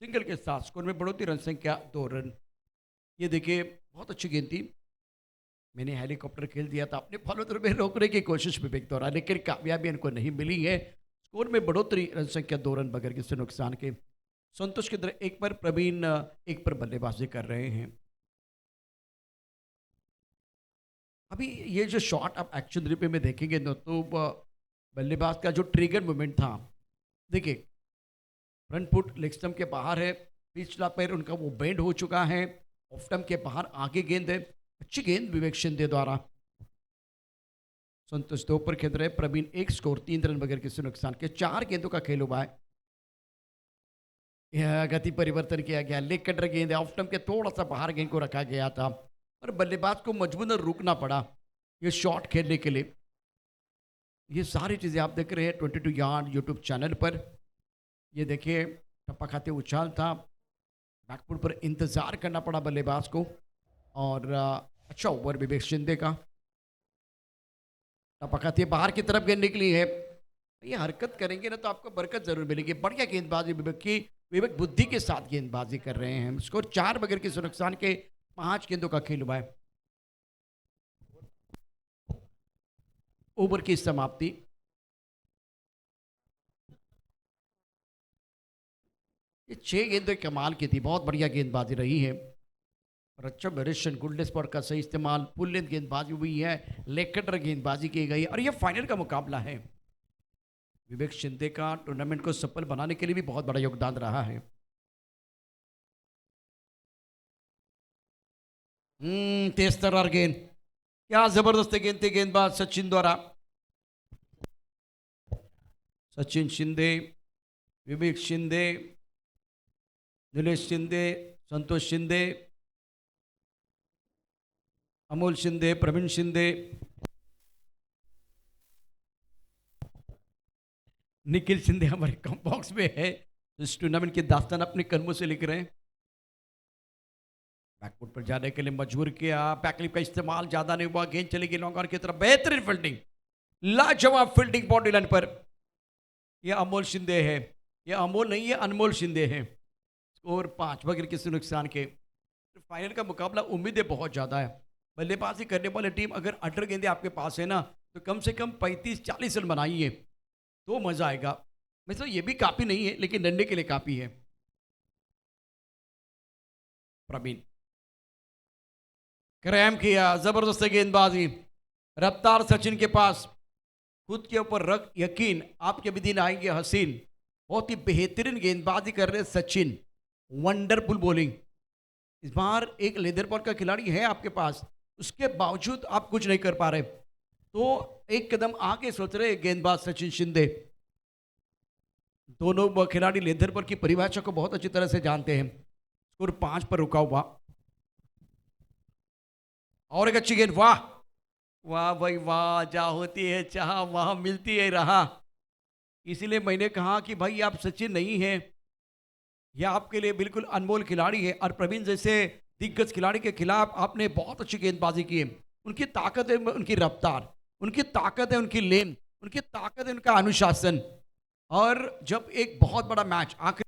Single के साथ score में बढ़ोतरी, रन संख्या 2 रन। ये देखिए बहुत अच्छी गेंद थी। मैंने हेलीकॉप्टर खेल दिया था, अपने फॉलो थ्रू में रोकने की कोशिश विवेक द्वारा, लेकिन कामयाबी इनको नहीं मिली है। स्कोर में बढ़ोतरी, रन संख्या 2 रन बगैर किसी नुकसान के। संतोष की तरह एक पर प्रवीण एक पर बल्लेबाजी कर रहे हैं। अभी ये जो शॉट आप एक्शन रिप्ले में देखेंगे ना, तो बल्लेबाज का जो ट्रिगर मूवमेंट था, देखिए फ्रंट फुट लेग स्टंप के बाहर है, पिछला पैर उनका वो बेंड हो चुका है, ऑफ स्टंप के बाहर आगे गेंद है। अच्छी गेंद विवेक शिंदे द्वारा। संतोष 2 पर खेल रहे, प्रवीण 1, स्कोर 3 रन बगैर किसी नुकसान के। 4 गेंदों का खेल हुआ है। यह गति परिवर्तन किया गया, लेग कटर गेंद है, ऑफ स्टंप के थोड़ा सा बाहर गेंद को रखा गया था और बल्लेबाज को मजबूरन रुकना पड़ा ये शॉट खेलने के लिए। ये सारी चीज़ें आप देख रहे हैं 22 यार्ड यूट्यूब चैनल पर। ये देखिए टप्पा खाते उछाल था, बैकफुट पर इंतजार करना पड़ा बल्लेबाज को। और अच्छा ओवर विवेक शिंदे का। टप्पा खाते बाहर की तरफ गेंद निकली है। ये हरकत करेंगे ना तो आपको बरकत जरूर मिलेगी। बढ़िया गेंदबाजी विवेक की, विवेक बुद्धि के साथ गेंदबाजी कर रहे हैं। स्कोर 4 बगैर किसी नुकसान के। 5 गेंदों का खेल हुआ है। ओवर की समाप्ति। ये 6 गेंदें कमाल की थी, बहुत बढ़िया गेंदबाजी रही है। और अच्छा वेरिएशन, गुडनेस पर का सही इस्तेमाल, फुल लेंथ गेंदबाजी हुई है, लेग कटर गेंदबाजी की गई और ये फाइनल का मुकाबला है। विवेक शिंदे का टूर्नामेंट को सफल बनाने के लिए भी बहुत बड़ा योगदान रहा है। तेज तर्रार गेंद, क्या जबरदस्त गेंद थी गेंदबाज सचिन द्वारा। सचिन शिंदे, विवेक शिंदे, निलेश शिंदे, संतोष शिंदे, अमोल शिंदे, प्रवीण शिंदे, निखिल शिंदे हमारे कम बॉक्स में है। इस टूर्नामेंट की दास्तान अपने कलमों से लिख रहे हैं। बैकफुट पर जाने के लिए मजबूर किया, बैकलिप का इस्तेमाल ज्यादा नहीं हुआ, गेंद चलेगी लॉन्ग ऑन की तरफ। बेहतरीन फील्डिंग, लाजवाब फील्डिंग बॉडी लाइन पर। यह अमोल शिंदे है, यह अमोल नहीं है अनमोल शिंदे है। स्कोर 5 बगैर किसी नुकसान के। फाइनल का मुकाबला उम्मीदें बहुत ज्यादा है। बल्लेबाजी करने वाली टीम अगर 18 गेंदें आपके पास है ना, तो कम से कम 35-40 रन बनाइए तो मजा आएगा। मतलब ये भी काफी नहीं है, लेकिन डंडे के लिए काफी है। प्रवीण क्रैम किया, जबरदस्त गेंदबाजी, रफ्तार सचिन के पास, खुद के ऊपर रख यकीन, आपके भी दिन आएंगे हसीन। बहुत ही बेहतरीन गेंदबाजी कर रहे सचिन, वंडरफुल बॉलिंग। इस बार एक लेदर बॉल का खिलाड़ी है आपके पास, उसके बावजूद आप कुछ नहीं कर पा रहे, तो एक कदम आगे सोच रहे गेंदबाज सचिन शिंदे। दोनों खिलाड़ी लेदर बॉल की परिभाषा को बहुत अच्छी तरह से जानते हैं। स्कोर 5 पर रुका हुआ। और एक अच्छी गेंद, वाह वाह भाई वाह, जहाँ होती है चाह वहां मिलती है राह। इसीलिए मैंने कहा कि भाई आप सचिन नहीं हैं, यह आपके लिए बिल्कुल अनमोल खिलाड़ी है। और प्रवीण जैसे दिग्गज खिलाड़ी के खिलाफ आपने बहुत अच्छी गेंदबाजी की है। उनकी ताकत है उनकी रफ्तार, उनकी ताकत है उनकी लेन, उनकी ताकत है उनका अनुशासन। और जब एक बहुत बड़ा मैच आखिर,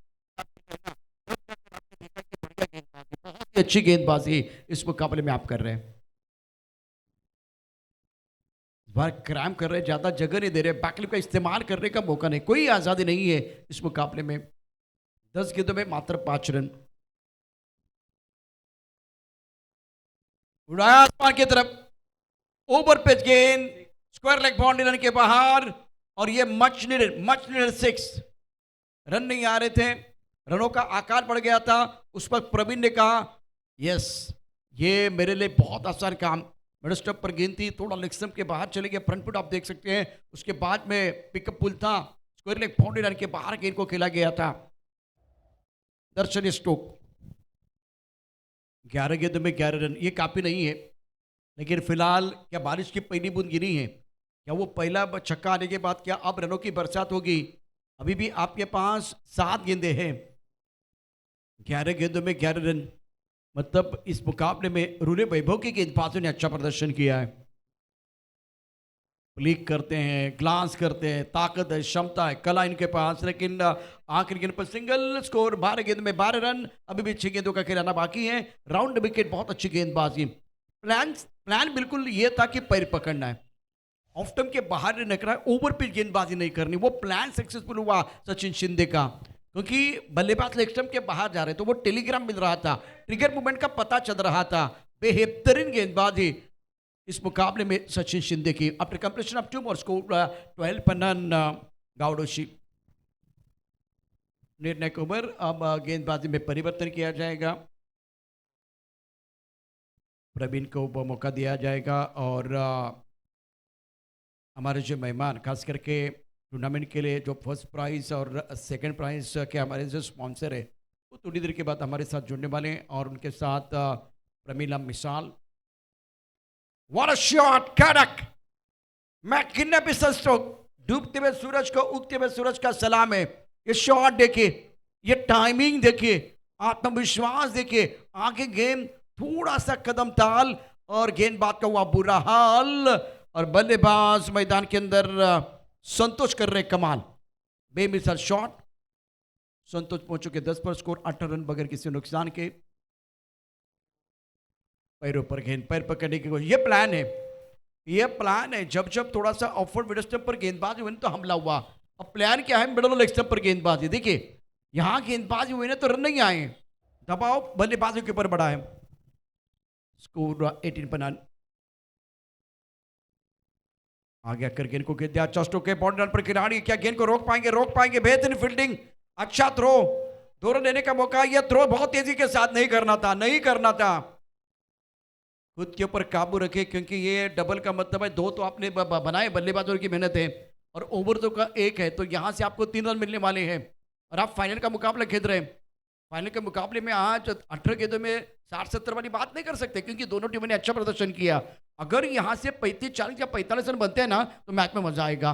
बहुत ही अच्छी गेंदबाजी इस मुकाबले में आप कर रहे हैं। इस बार क्रैम कर रहे, ज्यादा जगह नहीं दे रहे, बैकलिप का इस्तेमाल करने का मौका नहीं, कोई आजादी नहीं है इस मुकाबले में। 10 गेंदों में मात्र 5 रन। उड़ाया आसमान की तरफ, ओवर पिच गेंद, स्क्वायर लेग बाउंड्री लाइन के बाहर। और ये मच नीडेड 6 रन नहीं आ रहे थे, रनों का आकार बढ़ गया था। उस पर प्रवीण ने कहा यस, ये मेरे लिए बहुत आसान काम। मिड स्टंप पर गेंद थी, थोड़ा लेग स्टंप के बाहर चले गए, फ्रंट फुट आप देख सकते हैं। उसके बाद में पिकअप पुल था, स्क्वायर लेग बाउंड्री लाइन के बाहर गेंद को खेला गया था। दर्शन स्टोक 11 गेंदों में 11 रन, ये काफी नहीं है, लेकिन फिलहाल क्या बारिश की पहली बूंद गिरी है? क्या वो पहला छक्का आने के बाद क्या अब रनों की बरसात होगी? अभी भी आपके पास 7 गेंदें हैं, 11 गेंदों में 11 रन। मतलब इस मुकाबले में रूले वैभव की गेंदबाजों ने अच्छा प्रदर्शन किया है। ब्लिक करते हैं, ग्लांस करते हैं, ताकत है, क्षमता है, कला इनके पास, लेकिन आखिरी गेंद पर सिंगल स्कोर, 12 गेंद में 12 रन, अभी भी 6 गेंदों का खिलाना बाकी है, राउंड विकेट, बहुत अच्छी गेंदबाजी। प्लान बिल्कुल ये था कि पैर पकड़ना है, ऑफ टर्म के बाहर नहीं निकला, ओवर पिच गेंदबाजी नहीं करनी, वो प्लान सक्सेसफुल हुआ सचिन शिंदे का, क्योंकि बल्लेबाज लेग स्टंप के बाहर जा रहे तो वो टेलीग्राम मिल रहा था, ट्रिगर मूवमेंट का पता चल रहा था। बेहतरीन गेंदबाजी इस मुकाबले में सचिन शिंदे की। After completion of 2 more score 12 पर नन गावडोशी। निर्णायक ओवर, अब गेंदबाजी में परिवर्तन किया जाएगा, प्रवीण को मौका दिया जाएगा और हमारे जो मेहमान खास करके टूर्नामेंट के लिए जो फर्स्ट प्राइज और सेकंड प्राइज के हमारे जो स्पॉन्सर है वो थोड़ी देर के बाद हमारे साथ जुड़ने वाले हैं और उनके साथ प्रमीला मिसाल। व्हाट अ शॉट, कड़क, मैग्निफिसेंट स्ट्रोक, डूबते हुए सूरज को उगते हुए सूरज का सलाम है। ये शॉट देखिए, ये टाइमिंग देखिए, आत्मविश्वास देखिए, आगे गेंद थोड़ा सा कदम ताल और गेंदबाज का हुआ बुरा हाल और बल्लेबाज मैदान के अंदर संतोष कर रहे कमाल, बेमिसाल शॉट। संतोष पहुंच चुके 10 पर, स्कोर 18 रन बगैर किसी नुकसान के। पैरों पर गेंद, पैर पकड़ने की कोशिश, ये प्लान है। जब जब थोड़ा सा ऑफवर्ड मिड स्टंप पर गेंदबाजी हुई तो हमला हुआ। अब प्लान क्या है, मिडल लेग स्टंप पर गेंदबाजी। देखिए यहां गेंदबाजी हुई ना तो रन नहीं आए, दबाव बल्लेबाजों के ऊपर बढ़ा है। स्कोर 18 पर नन। आगे आकर गेंद को खेल दिया, चस्टो के बॉन्ड रन पर खिलाड़ी, क्या गेंद को रोक पाएंगे, बेहतरीन फील्डिंग, अच्छा थ्रो, 2 रन लेने का मौका। यह थ्रो बहुत तेजी के साथ नहीं करना था, खुद के ऊपर काबू रखे, क्योंकि ये डबल का मतलब है 2 तो आपने बनाए, बल्लेबाजों की मेहनत है और ओवर 2 का 1 है, तो यहां से आपको 3 रन मिलने वाले हैं और आप फाइनल का मुकाबला खेल रहे हैं। फाइनल के मुकाबले में आज 18 गेंदों में 60-70 वाली बात नहीं कर सकते, क्योंकि दोनों टीमों ने अच्छा प्रदर्शन किया। अगर यहां से 35-40 या 45 रन बनते हैं ना तो मैच में मजा आएगा।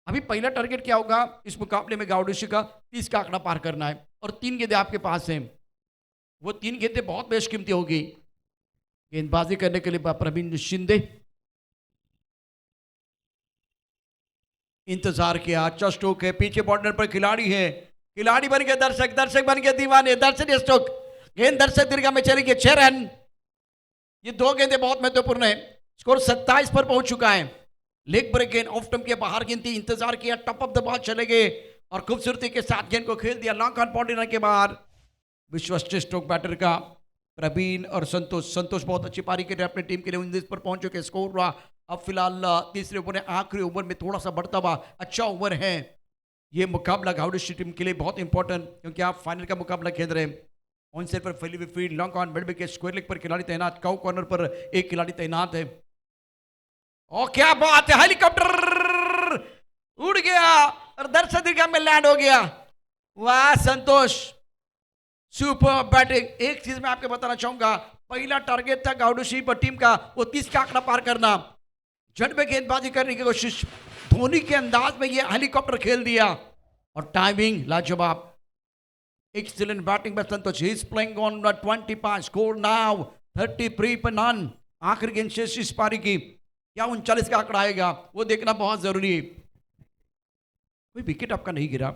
अभी पहला टारगेट क्या होगा इस मुकाबले में, गावडोशी का 30 का आंकड़ा पार करना है और 3 गेंदें आपके पास हैं, वो 3 गेंदें बहुत बेशकीमती होगी। गेंदबाजी करने के लिए प्रवीण शिंदे, इंतजार किया, अच्छा स्ट्रोक है, पीछे बॉर्डर पर खिलाड़ी है, खिलाड़ी बन के दर्शक बन के दीवाने, दर्शक स्ट्रोक, गेंद दर्शक दीर्घा में चली गई, 6 रन। ये 2 गेंदें बहुत महत्वपूर्ण है। स्कोर 27 पर पहुंच चुका है। लेग ब्रेक गेंद, ऑफ स्टंप के बाहर गिनती, इंतजार किया, टॉप ऑफ द बॉल चले गए और खूबसूरती के साथ गेंद को खेल दिया लॉन्ग ऑन बाउंड्री के बाहर। विश्वस्त स्ट्रोक बैटर का प्रवीण और संतोष बहुत अच्छी पारी के लिए अपनी टीम के लिए 19 पर पहुंच चुके। स्कोर रहा अब फिलहाल तीसरे ओवर, आखिरी ओवर में थोड़ा सा बढ़ता हुआ अच्छा ओवर है। ये मुकाबला गावडोशी टीम के लिए बहुत इंपॉर्टेंट, क्योंकि आप फाइनल का मुकाबला खेल रहे हैं। ऑन साइड पर फैली हुई field, long on mid wicket, square leg पर खिलाड़ी तैनात, काउ कॉर्नर पर एक खिलाड़ी तैनात है। और क्या बात है, हेलीकॉप्टर उड़ गया और दर्शक दीर्घा में लैंड हो गया। वाह संतोष, सुपर बैटिंग। एक चीज मैं आपको बताना चाहूंगा, पहला टारगेट था गावडोशी पर टीम का वो 30 का आंकड़ा पार करना, जड़ में गेंदबाजी करने की कोशिश, धोनी के अंदाज में ये हेलीकॉप्टर खेल दिया और टाइमिंग लाजवाब। Excellent batting bye Santosh, he is playing on 25, score now 33 पर नन। आखिरी गेंद शेष इस पारी की, क्या 39 का आंकड़ा आएगा वो देखना बहुत जरूरी है। कोई विकेट आपका नहीं गिरा,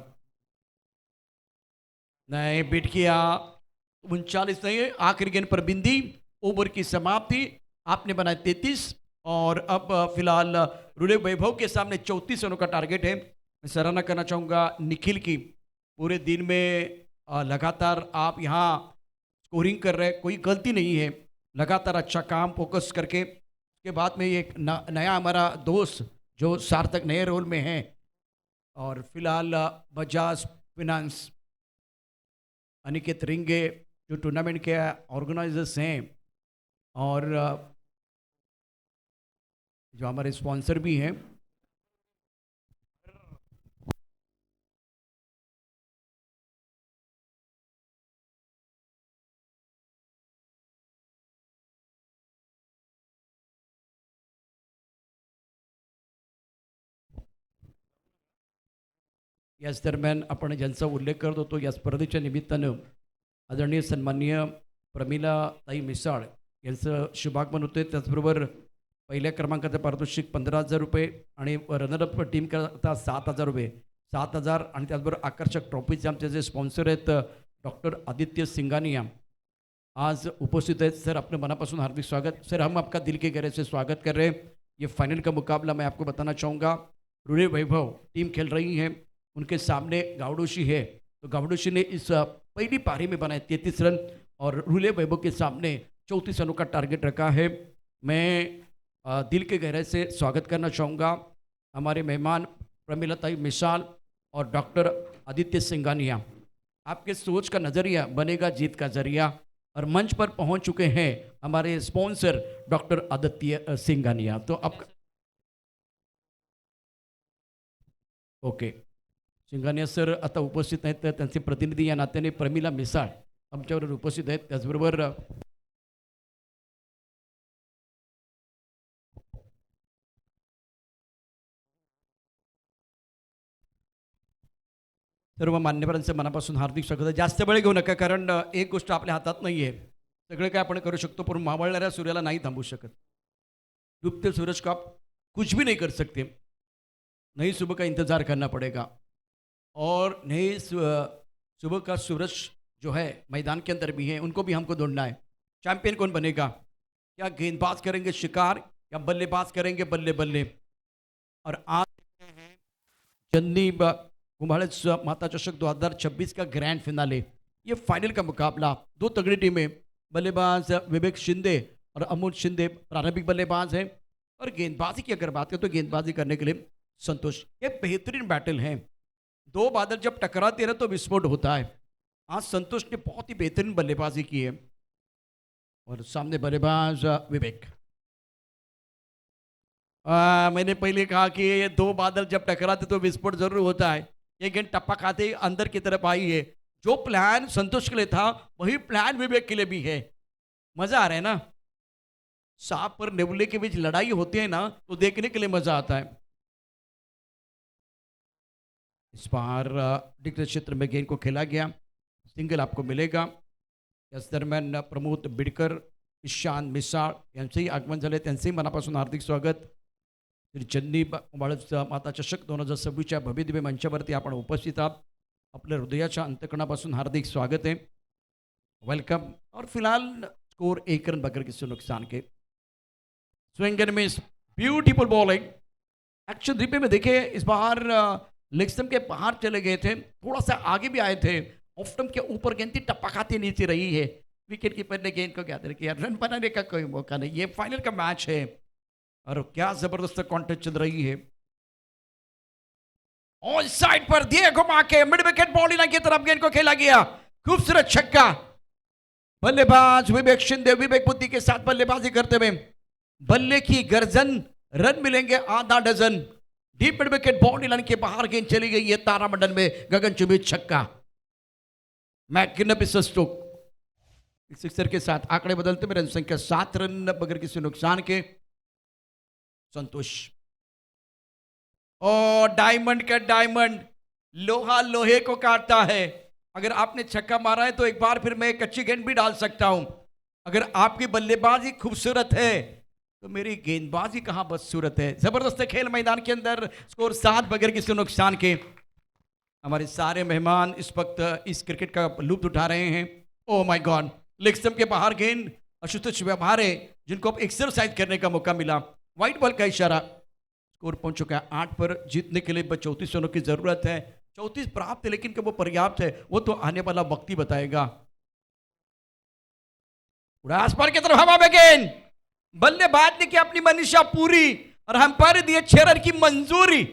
नहीं बीट किया, 39 नहीं है। आखिरी गेंद पर बिंदी, ओवर की समाप्ति, आपने बनाए 33 और अब फिलहाल रुले वैभव के सामने 34 रनों का टारगेट है। मैं सराहना करना चाहूँगा निखिल की, पूरे दिन में लगातार आप यहाँ स्कोरिंग कर रहे हैं, कोई गलती नहीं है, लगातार अच्छा काम फोकस करके। उसके बाद में एक नया हमारा दोस्त जो सार्थक नए रोल में है और फिलहाल बजाज फिनांस अनिकेत रिंगे जो टूर्नामेंट के ऑर्गेनाइजर्स हैं और जो हमारे स्पॉन्सर भी हैं। याच दरम्यान आपण ज्यांचा उल्लेख करत होतो या स्पर्धेच्या निमित्तानं आदरणीय सन्माननीय प्रमिला ताई मिसाळ यांचं शुभागमन होते, त्याचबरोबर पहिल्या क्रमांकाचं पारितोषिक 15,000 रुपये आणि रनरअप टीम करता 7,000 रुपये, 7,000 आणि त्याचबरोबर आकर्षक ट्रॉफीचे आमचे जे स्पॉन्सर आहेत डॉक्टर आदित्य सिंघानिया आज उपस्थित है। सर अपने मनापसंद हार्दिक स्वागत। सर हम आपका दिल के गहरे से स्वागत कर रहे हैं। ये फाइनल का मुकाबला मैं आपको बताना चाहूँगा, रुले वैभव टीम खेल रही है, उनके सामने गावडोशी है। तो गावडोशी ने इस पहली पारी में बनाए 33 रन और रुले वैभव के सामने 34 रनों का टारगेट रखा है। मैं दिल के गहरे से स्वागत करना चाहूँगा हमारे मेहमान प्रमिलताई मिसाल और डॉक्टर आदित्य सिंघानिया। आपके सोच का नज़रिया बनेगा जीत का जरिया। और मंच पर पहुंच चुके हैं हमारे स्पॉन्सर डॉक्टर आदित्य सिंघानिया। तो अब ओके, सिंघानिया सर आता उपस्थित आहेत, तर त्यांचे प्रतिनिधी या नात्याने प्रमिला मिसाळ आमच्यावर उपस्थित आहेत। त्याचबरोबर सर्व मान्यवरांचं मनापासून हार्दिक स्वागत आहे। जास्त वेळ घेऊ नका, कारण एक गोष्ट आपल्या हातात नाही आहे। सगळं काय आपण करू शकतो, पण मावळणाऱ्या सूर्याला नाही थांबू शकत। डूबते सूरज का आप कुछ भी नहीं कर सकते। नई सुबह का इंतज़ार करना पड़ेगा और नई सुबह का सूरज जो है मैदान के अंदर भी है, उनको भी हमको ढूंढना है। चैंपियन कौन बनेगा? क्या गेंदबाज करेंगे शिकार या बल्लेबाज करेंगे बल्ले बल्ले? और आज चंदी कुंभाड़च माता चषक 2026 का ग्रैंड फिनाले, ये फाइनल का मुकाबला। दो तगड़ी टीमें, बल्लेबाज विवेक शिंदे और अमोल शिंदे प्रारंभिक बल्लेबाज हैं, और गेंदबाजी की अगर बात करें तो गेंदबाजी करने के लिए संतोष। ये बेहतरीन बैटल है। दो बादल जब टकराते हैं तो विस्फोट होता है। आज संतोष ने बहुत ही बेहतरीन बल्लेबाजी की है और सामने बल्लेबाज विवेक। मैंने पहले कहा कि ये दो बादल जब टकराते तो विस्फोट जरूर होता है। ये गेंद टप्पा खाते ही अंदर की तरफ आई है। जो प्लान संतोष के लिए था वही प्लान विवेक के लिए भी है। मजा आ रहा है ना? सांप और नेवले के बीच लड़ाई होती है ना, तो देखने के लिए मजा आता है। इस बार डिक्लेयर क्षेत्र में गेंद को खेला गया, सिंगल आपको मिलेगा। याच दरम्यान प्रमोद बिडकर, ईशान मिसाळ यांचंही आगमन झाले, त्यांचंही मनापासून हार्दिक स्वागत। श्री चंदी कुंभाळच माता चषक 2026च्या भव्यदिव्य मंचावरती आपण उपस्थित आहात, आपल्या हृदयाच्या अंतकणापासून हार्दिक स्वागत है, वेलकम। और फिलहाल स्कोर 1 रन बगैर किसी नुकसान के। Swing and miss, beautiful bowling. Action replay में देखे, इस बार लेग स्टंप के बाहर चले गए थे, थोड़ा सा आगे भी आए थे, ऑफ स्टंप के ऊपर गेंद थी, टप्पा खाती नीचे रही है। विकेट कीपर ने गेंद को ज्यादा किया, रन बनाने का कोई मौका नहीं। ये फाइनल का मैच है और क्या जबरदस्त कॉन्टेस्ट चल रही है। ऑन साइड पर दिए घुमा के मिड विकेट बॉल लाइन की तरफ गेंद को खेला गया, खूबसूरत छक्का। बल्लेबाज विवेक शिंदे विवेक बुद्धि के साथ बल्लेबाजी करते हुए, बल्ले की गर्जन, रन मिलेंगे आधा dozen. Deep mid wicket ball line के बाहर गेंद चली गई है, तारामंडल में गगनचुंबी छक्का। Magnificent stroke. सिक्सर के साथ आंकड़े बदलते हुए रन संख्या 7 रन बगैर किसी नुकसान के। संतोष और डायमंड का डायमंड, लोहा लोहे को काटता है। अगर आपने छक्का मारा है तो एक बार फिर मैं एक अच्छी गेंद भी डाल सकता हूं। अगर आपकी बल्लेबाजी खूबसूरत है तो मेरी गेंदबाजी कहां बदसूरत है। जबरदस्त खेल मैदान के अंदर, स्कोर 7 बगैर किसी नुकसान के। हमारे सारे मेहमान इस वक्त इस क्रिकेट का लुत्फ उठा रहे हैं। Oh my God, leg stump के बाहर गेंद, आशुतोष व्यवहारे जिनको अब एक्सरसाइज करने का मौका मिला, व्हाइट बॉल का इशारा। स्कोर पहुंच चुका है 8 पर। जीतने के लिए 34 रनों की जरूरत है। 34 प्राप्त है, लेकिन क्या वो पर्याप्त है, वो तो आने वाला वक्त ही बताएगा। उड़ा आसमान की तरफ हवा में गेंद, बल्लेबाज ने की अपनी मनीषा पूरी और अंपायर दिए 6 रन की मंजूरी।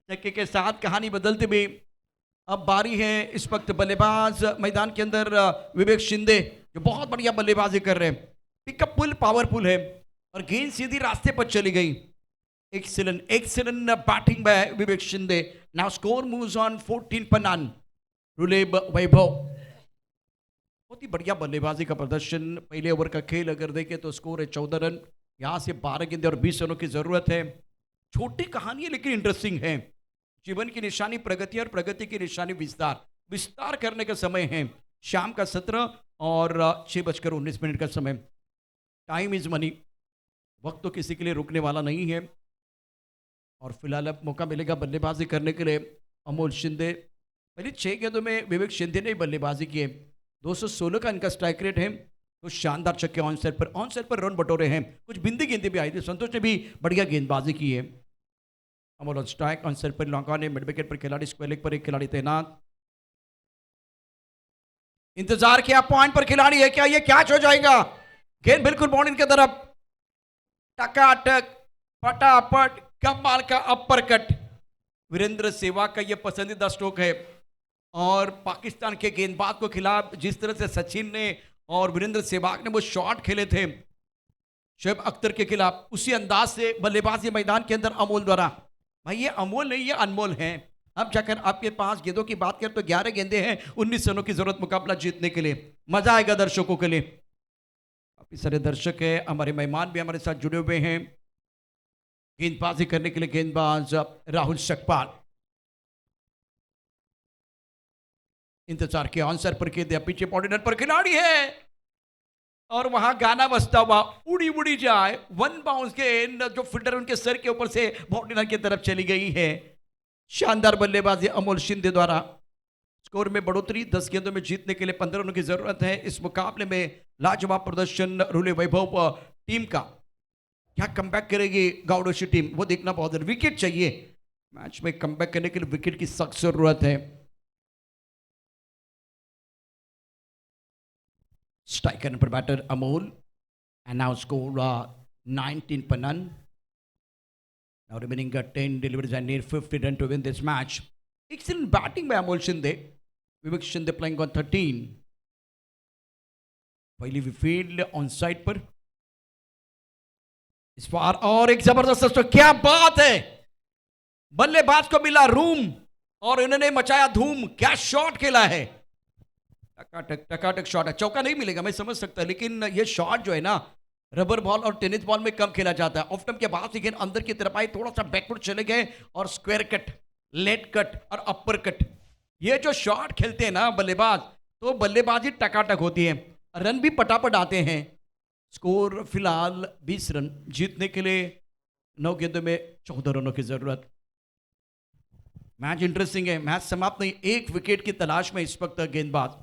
छक्के के साथ कहानी बदलते हुए अब बारी है इस वक्त बल्लेबाज मैदान के अंदर विवेक शिंदे, जो बहुत बढ़िया बल्लेबाजी कर रहे हैं। पिकअप फुल पावरफुल है और गेंद सीधी रास्ते पर चली गई। Excellent batting bye Vivek Shinde. Now score moves on 14 पर नन। रुले वैभव, बहुत ही बढ़िया बल्लेबाजी का प्रदर्शन। पहले ओवर का खेल अगर देखें तो स्कोर है 14 रन, यहां से 12 गेंदे और 20 रनों की जरूरत है। छोटी कहानी है लेकिन इंटरेस्टिंग है। जीवन की निशानी प्रगति और प्रगति की निशानी विस्तार। विस्तार करने का समय है शाम का 17 और 6:19 का समय। Time is money. वक्त तो किसी के लिए रुकने वाला नहीं है और फिलहाल अब मौका मिलेगा बल्लेबाजी करने के लिए अमोल शिंदे। पहले 6 गेंदों में विवेक शिंदे ने बल्लेबाजी की है। 216 का इनका स्ट्राइक रेट है। तो शानदार छक्के ऑन सेट पर रन बटोरे हैं। कुछ बिंदी गेंदें भी आई थी। संतोष ने भी बढ़िया गेंदबाजी की है। Amol on strike, on set पर लॉन्का ने मिड विकेट पर खिलाड़ी, स्क्वायर लेग पर एक खिलाड़ी तैनात। इंतजार किया, पॉइंट पर खिलाड़ी है क्या, ये कैच हो जाएगा। गेंद बिल्कुल बाउंड्री की तरफ, टकाटक फटाफट कमाल का अपर कट। वीरेंद्र सहवाग का यह पसंदीदा स्ट्रोक है और पाकिस्तान के गेंदबाज को खिलाफ जिस तरह से सचिन ने और वीरेंद्र सहवाग ने वो शॉट खेले थे शोएब अख्तर के खिलाफ, उसी अंदाज से बल्लेबाजी मैदान के अंदर अमोल द्वारा। भाई ये अमोल नहीं, ये अनमोल है। अब जाकर आपके पास गेंदों की बात करें तो 11 गेंदे हैं, 19 रनों की जरूरत मुकाबला जीतने के लिए। मजा आएगा दर्शकों के लिए। काफी सारे दर्शक है, हमारे मेहमान भी हमारे साथ जुड़े हुए हैं। गेंदबाजी करने के लिए गेंदबाज राहुल शकपाल। इंतजार किया, आंसर पर के दिया, पीछे बॉडी पर खिलाड़ी है और वहां गाना बजता हुआ उड़ी उड़ी जाए। वन बाउंस गेंद जो फील्डर उनके सर के ऊपर से बाउंड्री की तरफ चली गई है। शानदार बल्लेबाजी अमोल शिंदे द्वारा। स्कोर में बढ़ोतरी, 10 गेंदों में जीतने के लिए 15 रनों की जरूरत है। इस मुकाबले में लाजवाब प्रदर्शन रुले वैभव टीम का। क्या कमबैक करेगी गाउडोशी टीम, वो देखना बहुत जरूरी। विकेट चाहिए मैच में, कमबैक करने के लिए विकेट की सख्त जरूरत है। स्ट्राइकर पर batter Amol and now score 19 पर none. Now remaining 10 deliveries and need 50 run to win this match. Excellent batting by Amol Shinde. Vivek Shinde playing on 13. पहली फील्ड ऑन साइड पर इस बार और एक जबरदस्त, तो क्या बात है। बल्लेबाज को मिला रूम और इन्होंने मचाया धूम। क्या शॉट खेला है, टकाटक शॉट है। चौका नहीं मिलेगा मैं समझ सकता, लेकिन ये शॉट जो है ना रबर बॉल और टेनिस बॉल में कम खेला जाता है। ऑफ टर्म के बाद से गेंद अंदर की तरफ आई, थोड़ा सा बैकवर्ड चले गए और स्क्वायर कट, लेट कट और अपर कट, ये जो शॉट खेलते हैं ना बल्लेबाज, तो बल्लेबाजी टकाटक होती है, रन भी पटापट आते हैं। स्कोर फिलहाल 20 रन, जीतने के लिए 9 गेंदों में 14 रनों की जरूरत। मैच इंटरेस्टिंग है, मैच समाप्त नहीं, एक विकेट की तलाश में इस वक्त गेंदबाज।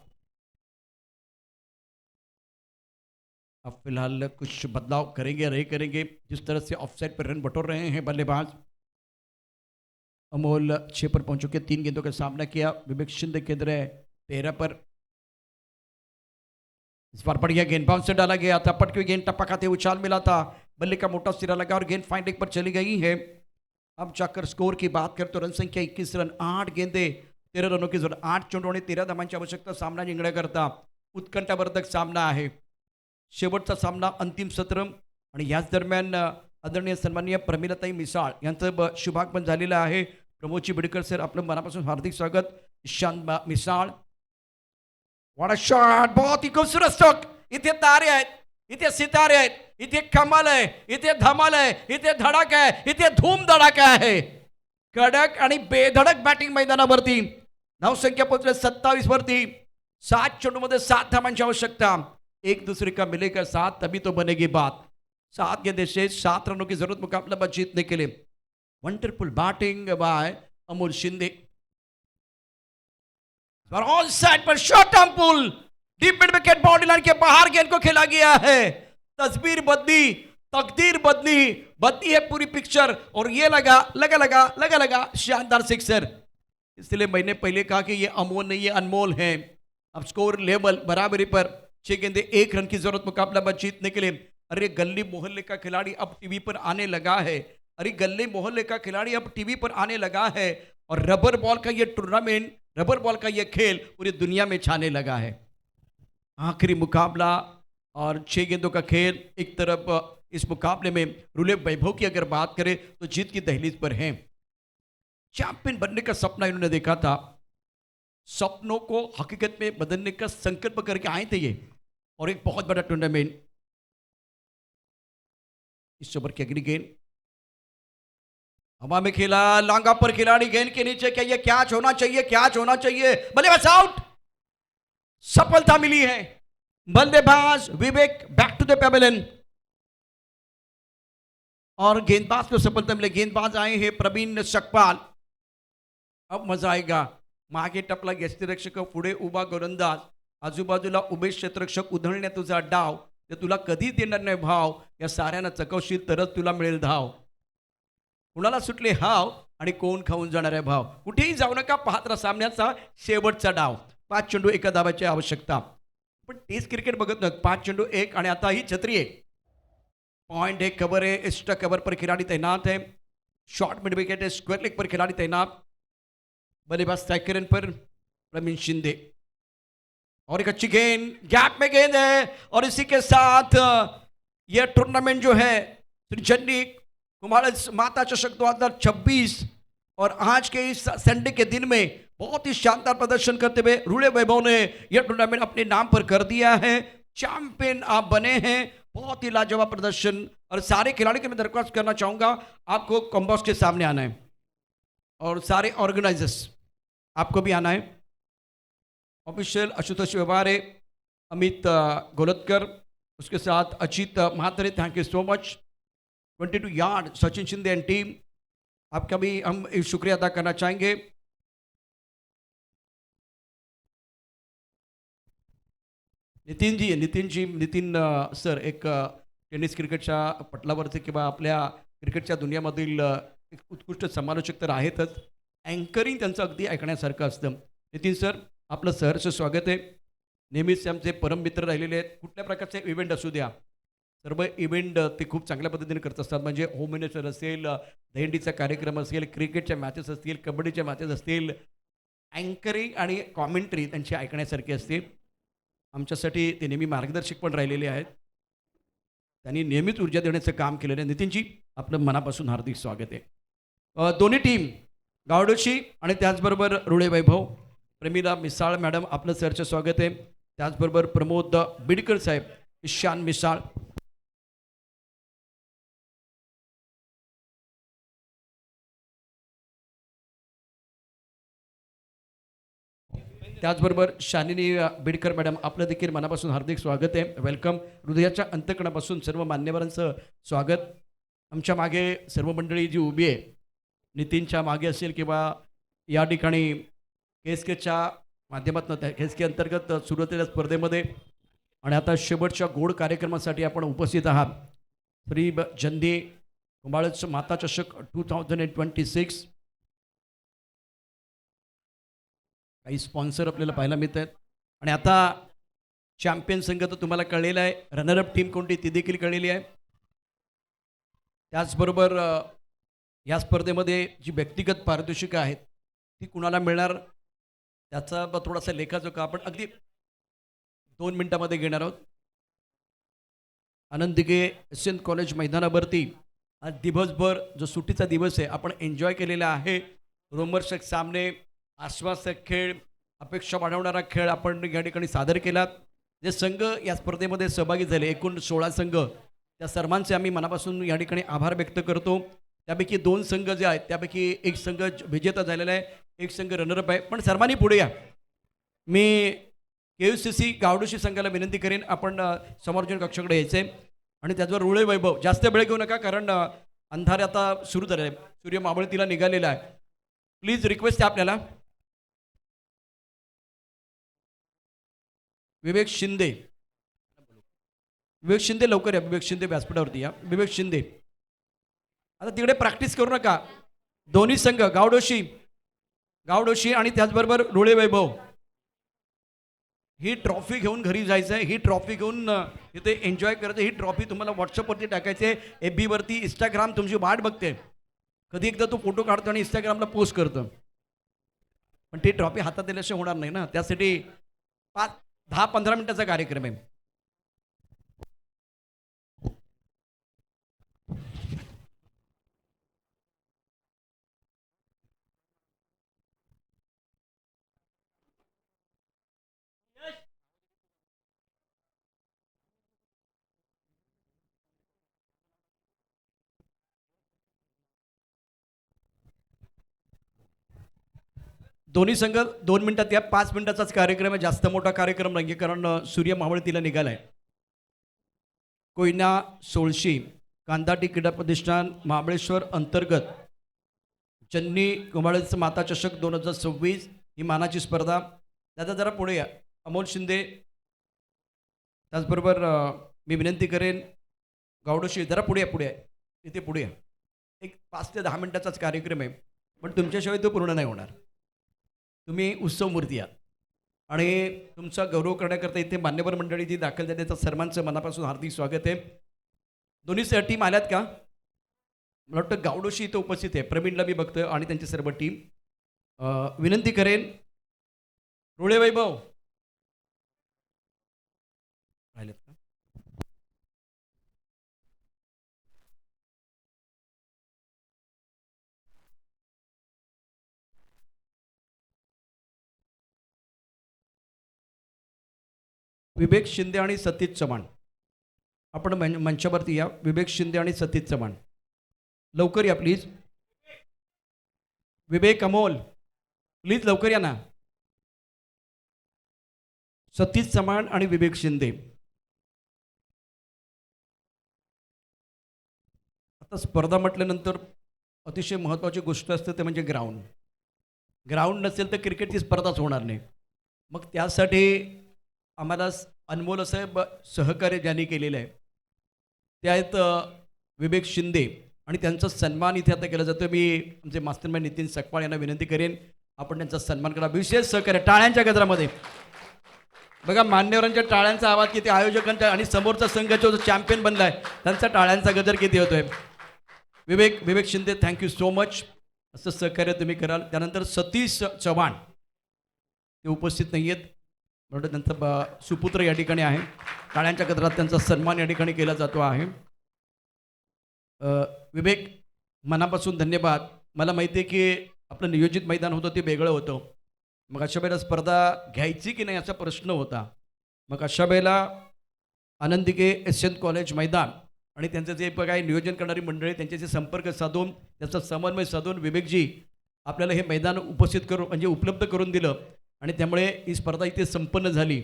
अब फिलहाल कुछ बदलाव करेंगे, रहे करेंगे। जिस तरह से ऑफसाइड पर रन बटोर रहे हैं बल्लेबाज। अमोल 6 पर पहुंच चुके, 3 गेंदों का सामना किया। विवेक शिंदे केंद्र है 13 पर। इस बार बढ़िया गेंद बाउंस से डाला गया था, पटकी गेंद टप्पा खाते उछाल मिला था, बल्ले का मोटा सिरा लगा और गेंद फाइन लेग पर चली गई है। अब जाकर स्कोर की बात करें तो रन संख्या 21 रन, 8 गेंदे 13 रनों की जरूरत, 8 चेंडूने 13 धावांची आवश्यकता। सामना जिंकण्याकरता उत्कंठावर्धक सामना आहे, शेवटचा सामना अंतिम सत्र। आणि याच दरम्यान आदरणीय सन्माननीय प्रमिलाताई मिसाळ यांचं शुभागमन झालेलं आहे। प्रमोदजी बिडकर सर, आपलं मनापासून हार्दिक स्वागत। Ishan Misal, what a shot, बहुत ही खूबसूरत स्ट्रोक। इथे तारे आहेत, इथे सितारे आहेत, इथे कमाल आहे, इथे धमाल आहे, इथे धडक आहे, इथे धूम धडाका आहे। कडक आणि बेधडक बॅटिंग मैदानावरती। धावसंख्या पोहोचले 27 वरती, 7 चेंडूमध्ये 7 धावांची आवश्यकता। एक दूसरे का मिलेगा साथ तभी तो बनेगी बात। 7 गेंदें शेष, 7 रनों की जरूरत मुकाबला में जीतने के लिए। Wonderful batting by Amol Shinde. On side पर short arm pull, deep mid wicket, boundary line के बाहर गेंद को खेला गया है। तस्वीर बदली, तकदीर बदली, बदली है पूरी पिक्चर और ये लगा लगा लगा लगा लगा शानदार सिक्सर। इसलिए मैंने पहले कहा कि ये अमोल नहीं, ये अनमोल है। अब स्कोर लेवल बराबरी पर, 6 गेंदे 1 रन की जरूरत मुकाबला में जीतने के लिए। अरे गली मोहल्ले का खिलाड़ी अब टीवी पर आने लगा है, अरे गली मोहल्ले का खिलाड़ी अब टीवी पर आने लगा है और रबर बॉल का ये टूर्नामेंट, रबर बॉल का ये खेल पूरी दुनिया में छाने लगा है। आखिरी मुकाबला और 6 गेंदों का खेल। एक तरफ इस मुकाबले में रुले वैभव की अगर बात करें तो जीत की दहलीज पर हैं। चैंपियन बनने का सपना इन्होंने देखा था, सपनों को हकीकत में बदलने का संकल्प करके आए थे ये, और एक बहुत बड़ा टूर्नामेंट। इस ओवर की अगली गेंद हवा में खेला, लांगा पर खिलाड़ी, गेंद के नीचे, क्या ये कैच होना चाहिए, कैच होना चाहिए, बल्लेबाज आउट। सफलता मिली है, बल्लेबाज विवेक बैक टू द पेवेलियन। और गेंदबाज को सफलता मिले। गेंदबाज आए हैं प्रवीण सकपाल। अब मजा आएगा। मागे टपला यष्टीरक्षक, पुढे उभा गोलंदाज, आजूबाजूला उभे क्षेत्ररक्षक, उधळण्या तुझा डाव, ते तुला कधीच देणार नाही भाव, या साऱ्यांना चकवशील तरच तुला मिळेल धाव. कुणाला सुटले हाव आणि कोण खाऊन जाणार आहे भाव. कुठेही जाऊ नका, पाहत राहा सामन्याचा शेवटचा डाव. 5 चेंडू एका धावाची आवश्यकता. पण टेस्ट क्रिकेट बघत नाही. 5 चेंडू 1 आणि आता ही छत्री आहे. पॉइंट है, कवर है, एक्स्ट्रा कवर पर खिलाड़ी तैनात है. शॉर्ट मिड विकेट है, स्क्वायर लेग पर खिलाड़ी तैनात. बल्लेबाज स्ट्राइकर पर प्रवीण शिंदे. और एक अच्छी गेंद, गैप में गेंद है. और इसी के साथ यह टूर्नामेंट जो है श्री चंडी कुमार माता चषक 2026 और आज के इस संडे के दिन में बहुत ही शानदार प्रदर्शन करते हुए रूड़े वैभव ने यह टूर्नामेंट अपने नाम पर कर दिया है. चैंपियन आप बने हैं. बहुत ही लाजवाब प्रदर्शन. और सारे खिलाड़ी को मैं दरख्वास्त करना चाहूंगा, आपको कॉम्बॉस के सामने आना है और सारे ऑर्गेनाइजर्स आपको भी आना है. ऑफिशियल आशुतोष व्यवहारे, अमित गोलतकर, उसके साथ अचित Mhatre, thank you so much. 22 yard Sachin Shinde and team, आपका भी हम शुक्रिया अदा करना चाहेंगे. नितीन सर एक टेनिस क्रिकेटच्या पटलावरचे किंवा आपल्या क्रिकेटच्या दुनियामधील एक उत्कृष्ट समालोचक तर आहेतच. अँकरिंग त्यांचं अगदी ऐकण्यासारखं असतं. नितीन सर, आपलं सहर्ष स्वागत आहे. नेहमीच आमचे परममित्र राहिलेले आहेत. कुठल्या प्रकारचे इव्हेंट असू द्या, सर्व इव्हेंट ते खूप चांगल्या पद्धतीने करत असतात. म्हणजे होम मिनिस्टर असेल, दहीहंडीचा कार्यक्रम असेल, क्रिकेटच्या मॅचेस असतील, कबड्डीच्या मॅचेस असतील, अँकरिंग आणि कॉमेंट्री त्यांची ऐकण्यासारखी असते. आमच्यासाठी ते नेहमी मार्गदर्शक पण राहिलेले आहेत. त्यांनी नेहमीच ऊर्जा देण्याचं काम केलेलं आहे. नितीनजी, आपलं मनापासून हार्दिक स्वागत आहे. दोन्ही टीम गावडोशी आणि त्याचबरोबर रुळे वैभव, प्रेमिला मिसाळ मॅडम, आपलं सरचं स्वागत आहे. त्याचबरोबर प्रमोद बिडकर साहेब, ईशान मिसाळ, त्याचबरोबर शालिनी बिडकर मॅडम, आपलं देखील मनापासून हार्दिक स्वागत आहे. वेलकम. हृदयाच्या अंतकणापासून सर्व मान्यवरांचं स्वागत. आमच्या मागे सर्व मंडळी जी उभी आहे, नितीनच्या मागे असेल किंवा या ठिकाणी केसकेच्या माध्यमातून केसके अंतर्गत सुरू असलेल्या स्पर्धेमध्ये आणि आता शेवटच्या गोड कार्यक्रमासाठी आपण उपस्थित आहात. श्री जंदी कुंभाळच माता चषक 2026. काही स्पॉन्सर आपल्याला पाहायला मिळत आहेत. आणि आता चॅम्पियन संघ तर तुम्हाला कळलेला आहे. रनरअप टीम कोणती ती देखील कळलेली आहे. त्याचबरोबर या स्पर्धेमध्ये जी व्यक्तिगत पारितोषिकं आहेत ती कुणाला मिळणार त्याचा थोडासा लेखाजोखा आपण अगदी 2 मिनिटामध्ये घेणार आहोत. आनंद दिघे SN कॉलेज मैदानावरती आज दिवसभर जो सुट्टीचा दिवस आहे आपण एन्जॉय केलेला आहे. रोमहर्षक सामने, आश्वासक खेळ, अपेक्षा वाढवणारा खेळ आपण या ठिकाणी सादर केलात. जे संघ या स्पर्धेमध्ये सहभागी झाले, एकूण 16 संघ, त्या सर्वांचे आम्ही मनापासून या ठिकाणी आभार व्यक्त करतो. त्यापैकी 2 संघ जे आहेत त्यापैकी एक संघ विजेता झालेला आहे, एक संघ रनरअप आहे. पण सर्वांनी पुढे या. मी KUCC गावडोशी संघाला विनंती करेन आपण समोरच्या कक्षाकडे यायचे आणि त्याचवर रुळे वैभव जास्त वेळ घेऊ नका, कारण अंधार आता सुरू झाले आहे, सूर्य मावळतीला निघालेला आहे. प्लीज रिक्वेस्ट आहे आपल्याला. विवेक शिंदे लवकर या. विवेक शिंदे व्यासपीठावरती या. विवेक शिंदे, आता तिकडे प्रॅक्टिस करू नका. दोन्ही संघ गावडोशी आणि त्याचबरोबर रुळे वैभव, ही ट्रॉफी घेऊन घरी जायचं आहे. ही ट्रॉफी घेऊन इथे एन्जॉय करायचं. ही ट्रॉफी तुम्हाला व्हॉट्सअपवरती टाकायची आहे, FB वरती. इंस्टाग्राम तुमची वाट बघते, कधी एकदा तो फोटो काढतो आणि इंस्टाग्रामला पोस्ट करतो. पण ती ट्रॉफी हातात दिल्याशिवाय होणार नाही ना. त्यासाठी 10-15 मिनिटाचा कार्यक्रम आहे. दोन्ही संघ 2 मिनिटात या. 5 मिनिटाचाच कार्यक्रम आहे, जास्त मोठा कार्यक्रम नाही, कारण सूर्य मावळतीला निघालाय. कोयना सोळशी कांदाटी क्रीडा प्रतिष्ठान महाबळेश्वर अंतर्गत चन्नी कुंभाळेचं माता चषक 2026 ही मानाची स्पर्धा. दादा जरा पुढे या. अमोल शिंदे. त्याचबरोबर मी विनंती करेन गावडोशी जरा पुढे या, पुढे या, इथे पुढे या. एक 5 ते 10 मिनिटाचाच कार्यक्रम आहे, पण तुमच्याशिवाय तो पूर्ण नाही होणार. तुम्ही उत्सव मूर्ती आहात आणि तुमचा गौरव करण्याकरता इथे मान्यवर मंडळी जी दाखल झाली त्याचं सर्वांचं मनापासून हार्दिक स्वागत आहे. दोन्ही टीम आल्यात का? मला वाटतं गावडोशी इथं उपस्थित आहे, प्रवीणला मी बघतोय आणि त्यांची सर्व टीम. विनंती करेन रुळे वैभव राहिलेत का? विवेक शिंदे आणि सतीश चव्हाण आपण मंचावरती या. विवेक शिंदे आणि सतीश चव्हाण लवकर या प्लीज. विवेक अमोल प्लीज लवकर या ना. सतीश चव्हाण आणि विवेक शिंदे. आता स्पर्धा म्हटल्यानंतर अतिशय महत्त्वाची गोष्ट असते ते म्हणजे ग्राउंड. ग्राउंड नसेल तर क्रिकेटची स्पर्धाच होणार नाही. मग त्यासाठी आम्हाला अनमोल असं सहकार्य ज्यांनी केलेलं आहे ते आहेत विवेक शिंदे आणि त्यांचा सन्मान इथे आता केला जातो. मी आमचे मास्टरमॅन नितीन सकपाळ यांना विनंती करेन आपण त्यांचा सन्मान करा. विशेष सहकार्य टाळ्यांच्या गजरामध्ये बघा. मान्यवरांच्या टाळ्यांचा आवाज किती, आयोजकांचा आणि समोरचा संघ जो चॅम्पियन बनला आहे त्यांचा टाळ्यांचा गजर किती होतोय. विवेक शिंदे थँक्यू सो मच. असं सहकार्य तुम्ही कराल. त्यानंतर सतीश चव्हाण ते उपस्थित नाही आहेत, म्हणून त्यांचा सुपुत्र या ठिकाणी आहे. टाळ्यांच्या गजरात त्यांचा सन्मान या ठिकाणी केला जातो आहे. विवेक मनापासून धन्यवाद. मला माहिती आहे की आपलं नियोजित मैदान होतं ते वेगळं होतं. मग अशा वेळेला स्पर्धा घ्यायची की नाही असा प्रश्न होता. मग अशा वेळेला आनंदिके SN कॉलेज मैदान आणि त्यांचं जे काही नियोजन करणारी मंडळी त्यांच्याशी संपर्क साधून त्याचा समन्वय साधून विवेकजी आपल्याला हे मैदान उपलब्ध करून दिलं आणि त्यामुळे ही स्पर्धा इथे संपन्न झाली.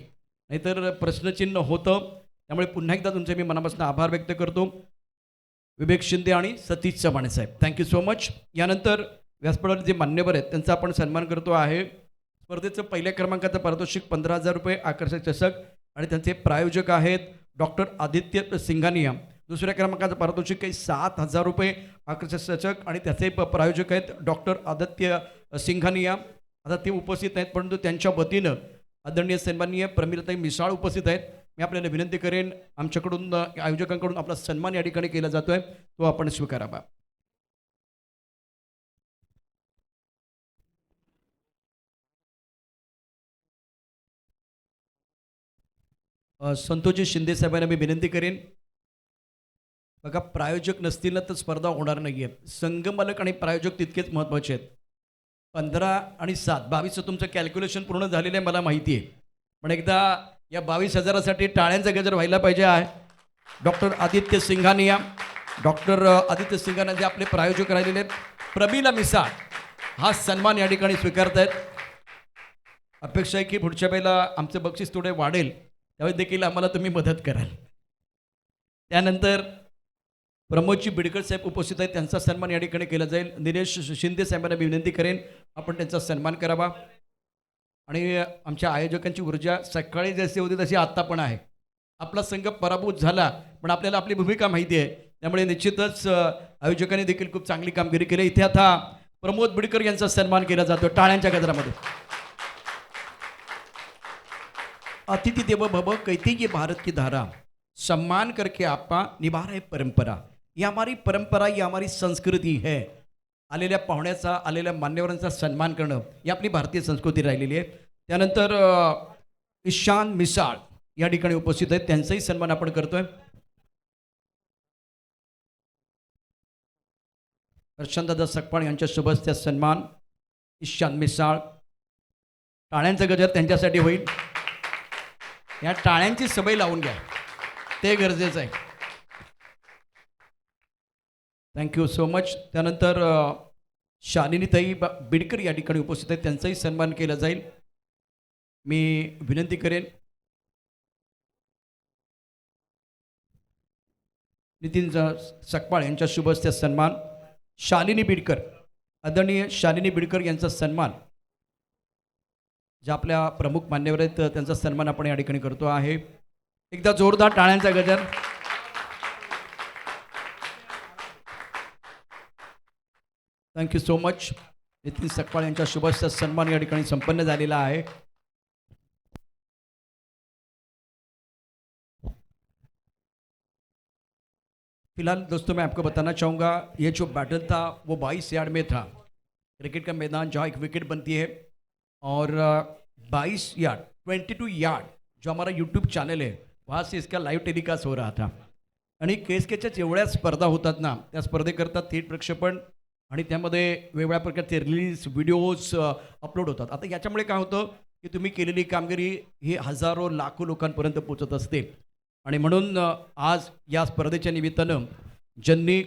नाहीतर प्रश्नचिन्ह होतं. त्यामुळे पुन्हा एकदा तुमचे मी मनापासून आभार व्यक्त करतो विवेक शिंदे आणि सतीश चव्हाण साहेब. Thank you so much. यानंतर व्यासपीठावर जे मान्यवर आहेत त्यांचा आपण सन्मान करतो आहे. स्पर्धेचं पहिल्या क्रमांकाचं पारितोषिक 15,000 रुपये आकर्षक चषक आणि त्यांचे प्रायोजक आहेत डॉक्टर आदित्य सिंघानिया. दुसऱ्या क्रमांकाचं पारितोषिक काही 7,000 रुपये आकर्षक चषक आणि त्याचे प्रायोजक आहेत डॉक्टर आदित्य सिंघानिया. आता ते उपस्थित नाहीत परंतु त्यांच्या वतीनं आदरणीय सन्माननीय प्रमिलाताई मिसाळ उपस्थित आहेत. मी आपल्याला विनंती करेन आमच्याकडून आयोजकांकडून आपला सन्मान या ठिकाणी केला जातोय तो आपण स्वीकारावा. संतोषजी शिंदे साहेबांना मी विनंती करेन. बघा प्रायोजक नसतील ना तर स्पर्धा होणार नाही आहे. संघमालक आणि प्रायोजक तितकेच महत्त्वाचे आहेत. 15 आणि 7 22चं तुमचं कॅल्क्युलेशन पूर्ण झालेलं आहे मला माहिती आहे, पण एकदा या 22,000साठी टाळ्यांचा गजर व्हायला पाहिजे आहे. डॉक्टर आदित्य सिंघानिया जे आपले प्रायोजक राहिलेले आहेत. प्रमिला मिसाळ हा सन्मान या ठिकाणी स्वीकारत आहेत. अपेक्षा आहे की पुढच्या वेळेला आमचं बक्षीस थोडे वाढेल त्यावेळी देखील आम्हाला तुम्ही मदत कराल. त्यानंतर प्रमोदजी बिडकर साहेब उपस्थित आहेत त्यांचा सन्मान या ठिकाणी केला जाईल. निलेश शिंदे साहेबांना मी विनंती करेन आपण त्यांचा सन्मान करावा. आणि आमच्या आयोजकांची ऊर्जा सकाळी जशी होती तशी आत्ता पण आहे. आपला संघ पराभूत झाला पण आपल्याला आपली भूमिका माहिती आहे त्यामुळे निश्चितच आयोजकांनी देखील खूप चांगली कामगिरी केली. इथे आता प्रमोद बिडकर यांचा सन्मान केला जातो टाळ्यांच्या गजरामध्ये. अतिथि देवो भव कहती ये भारत की धारा, सम्मान करके आपा निभा रहे परंपरा. ही हमारी परंपरा, ही हमारी संस्कृती है. आलेल्या पाहुण्याचा आलेल्या मान्यवरांचा सन्मान करणं ही आपली भारतीय संस्कृती राहिलेली आहे. त्यानंतर ईशान मिसाळ या ठिकाणी उपस्थित आहेत त्यांचाही सन्मान आपण करतोय. प्रशांतदादा सकपाळ यांच्या शुभ हस्ते सन्मान ईशान मिसाळ. टाळ्यांचा गजर त्यांच्यासाठी होईल. या टाळ्यांची सवय लावून घ्या ते गरजेचं आहे. Thank you so much. त्यानंतर शालिनीताई बिडकर या ठिकाणी उपस्थित आहेत त्यांचाही सन्मान केला जाईल. मी विनंती करेन नितीन सकपाळ यांच्या शुभ हस्ते सन्मान, शालिनी बिडकर, आदरणीय शालिनी बिडकर यांचा सन्मान, ज्या आपल्या प्रमुख मान्यवर आहेत त्यांचा सन्मान आपण या ठिकाणी करतो आहे. एकदा जोरदार टाळ्यांचा गजर. Thank you so much. Nitin Sakpal यांच्या शुभ हस्ते सन्मान या ठिकाणी संपन्न झालेला आहे. फिलहाल दोस्तों मैं आपको बताना चाहूँगा ये जो बैटल था वो 22 यार्ड में था. क्रिकेट का मैदान जहाँ एक विकेट बनती है और 22 यार्ड 22 यार्ड जो हमारा यूट्यूब चैनल है वहाँ से इसका लाईव्ह टेलिकास्ट हो रहा था. आणि केसकेच्या जेवढ्या स्पर्धा होतात ना त्या स्पर्धेकरता थेट प्रक्षेपण आणि त्यामध्ये वेगवेगळ्या प्रकारचे रिलीज व्हिडिओज अपलोड होतात. आता याच्यामुळे काय होतं की तुम्ही केलेली कामगिरी ही हजारो लाखो लोकांपर्यंत पोहोचत असते आणि म्हणून आज या स्पर्धेच्या निमित्तानं ज्यांनी